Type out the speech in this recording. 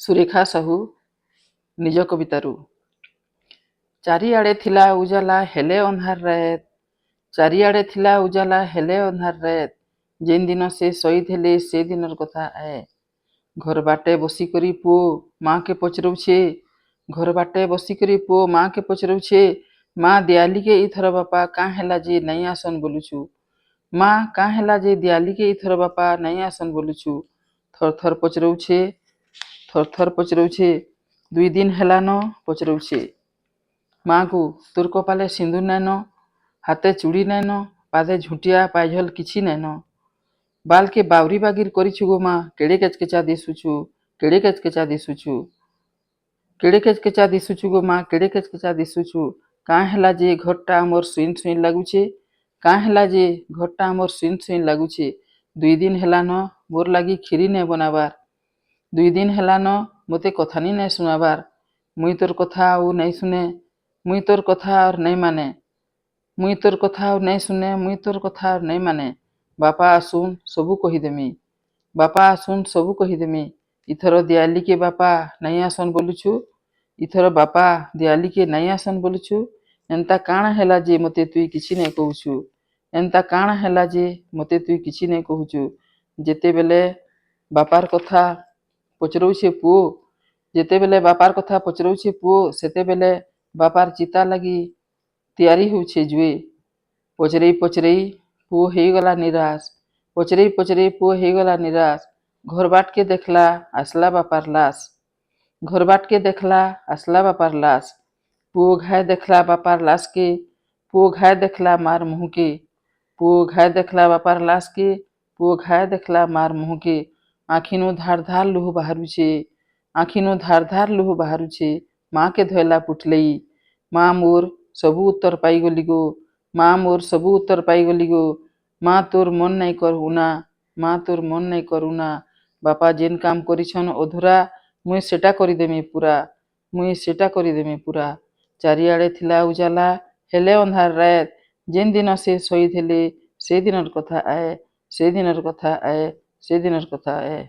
ସୁରେଖା ସାହୁ ନିଜ କବିତାରୁ। ଚାରିଆଡ଼େ ଥିଲା ଉଜାଲା ହେଲେ ଅନ୍ଧାର ରାଏତ, ଚାରିଆଡ଼େ ଥିଲା ଉଜାଲା ହେଲେ ଅନ୍ଧାର ରାଏତ, ଯେନ୍ ଦିନ ସେ ଶହୀଦ ହେଲେ ସେ ଦିନର କଥା ଆଏ। ଘର ବାଟେ ବସିକରି ପୁଅ ମା'କେ ପଚରଉଛେ, ଘର ବାଟେ ବସିକରି ପୁଅ ମା'କେ ପଚରଉଛେ, ମା ଦିଆଲିକେ ଇଥର ବାପା କାଁ ହେଲା ଯେ ନାଇଁ ଆସନ୍ ବୋଲୁଛୁ, ମା କାଁ ହେଲା ଯେ ଦିଆଲିକେ ଇଥର ବାପା ନାଇଁ ଆସନ୍ ବୋଲୁଛୁ। ଥର ପଚରଉଛେ, ଥର ପଚରଉଛେ, 2 ଦିନ ହେଲାନ ପଚରଉଛେ। ମା'କୁ ତୋର କପାଲେ ସିନ୍ଦୁର ନାଇନ, ହାତେ ଚୁଡ଼ି ନାଇନ, ପାଦେ ଝୁଣ୍ଟିଆ ପାଇଝଲ କିଛି ନାଇନ, ବାଲକେ ବାଉରି ବାଗିର କରିଛୁ ଗୋ ମା, କେଡ଼େ କେଚକେଚା ଦିଶୁଛୁ, କେଡ଼େ କେଚକେଚା ଦିଶୁଛୁ, କେଡ଼େ କେଚକେଚା ଦିଶୁଛୁ ଗୋ ମା, କେଡ଼େ କେଚକେଚା ଦିଶୁଛୁ। କାଁ ହେଲା ଯେ ଘରଟା ଆମର ସୁଇନ ସୁଇନ ଲାଗୁଛେ, କାଁ ହେଲା ଯେ ଘରଟା ଆମର ସୁଇନ ସୁଇନ ଲାଗୁଛେ। 2 ଦିନ ହେଲାନ ମୋର ଲାଗି କ୍ଷୀରି ନାଇଁ ବନାବାର, 2 ଦିନ ହେଲାନ ମୋତେ କଥାନି ନାଇଁ ଶୁଣାବାର, ମୁଇଁ ତୋର କଥା ଆଉ ନାଇଁ ଶୁନେ, ମୁଇଁ ତୋର କଥା ଆଉ ନାଇଁ ମାନେ, ମୁଇଁ ତୋର କଥା ଆଉ ନାଇଁ ଶୁନେ, ମୁଇଁ ତୋର କଥା ଆଉ ନାଇଁ ମାନେ। ବାପା ଆସୁନ୍ ସବୁ କହିଦେମି, ବାପା ଆସୁନ୍ ସବୁ କହିଦେମି। ଇଥର ଦିଆଲିକେ ବାପା ନାଇଁ ଆସନ୍ ବୋଲୁଛୁ, ଇଥର ବାପା ଦିଆଲିକେ ନାଇଁ ଆସନ୍ ବୋଲୁଛୁ। ଏନ୍ତା କାଣା ହେଲା ଯେ ମୋତେ ତୁଇ କିଛି ନାଇଁ କହୁଛୁ, ଏନ୍ତା କାଣା ହେଲା ଯେ ମୋତେ ତୁଇ କିଛି ନାଇଁ କହୁଛୁ। ଯେତେବେଲେ ବାପାର କଥା ପଚରଉଛେ ପୁଅ, ଯେତେବେଲେ ବାପାର କଥା ପଚରଉଛେ ପୁଅ, ସେତେବେଲେ ବାପାର ଚିତା ଲାଗି ତିଆରି ହଉଛେ ଜୁଏ। ପଚରେଇ ପଚରେଇ ପୁଅ ହେଇଗଲା ନିରାଶ, ପଚରେଇ ପଚରେଇ ପୁଅ ହେଇଗଲା ନିରାଶ। ଘର ବାଟକେ ଦେଖଲା ଆସିଲା ବାପାର ଲାଶ, ଘର ବାଟକେ ଦେଖଲା ଆସିଲା ବାପାର ଲାଶ। ପୁଅ ଘାଏ ଦେଖଲା ବାପାର ଲାଶକେ, ପୁଅ ଘାଏ ଦେଖଲା ମାର ମୁହଁକେ, ପୁଅ ଘାଏ ଦେଖଲା ବାପାର ଲାଶକେ, ପୁଅ ଘାଏ ଦେଖଲା ମାର ମୁହଁକେ। ଆଖିନୁ ଧାର ଧାର ଲୁହ ବାହାରୁଛେ, ଆଖିନୁ ଧାର ଧାର ଲୁହ ବାହାରୁଛେ। ମା'କେ ଧଇଲା ପୁଟଲେଇ, ମା ମୋର ସବୁ ଉତ୍ତର ପାଇଗଲି ଗୋ, ମା ମୋର ସବୁ ଉତ୍ତର ପାଇଗଲି ଗୋ। ମା ତୋର ମନ ନାଇଁ କର ଉନା, ମା ତୋର ମନ ନାଇଁ କର ଉନା। ବାପା ଯେନ୍ କାମ କରିଛନ୍ ଅଧୁରା, ମୁଇଁ ସେଟା କରିଦେମି ପୁରା, ମୁଇଁ ସେଟା କରିଦେମି ପୁରା। ଚାରିଆଡ଼େ ଥିଲା ଉଜାଲା ହେଲେ ଅନ୍ଧାର ରାଏତ, ଯେନ୍ ଦିନ ସେ ଶହୀଦ ହେଲେ ସେ ଦିନର କଥା ଆଏ, ସେ ଦିନର କଥା ଆଏ, ସେ ଦିନର କଥା ଆଏ।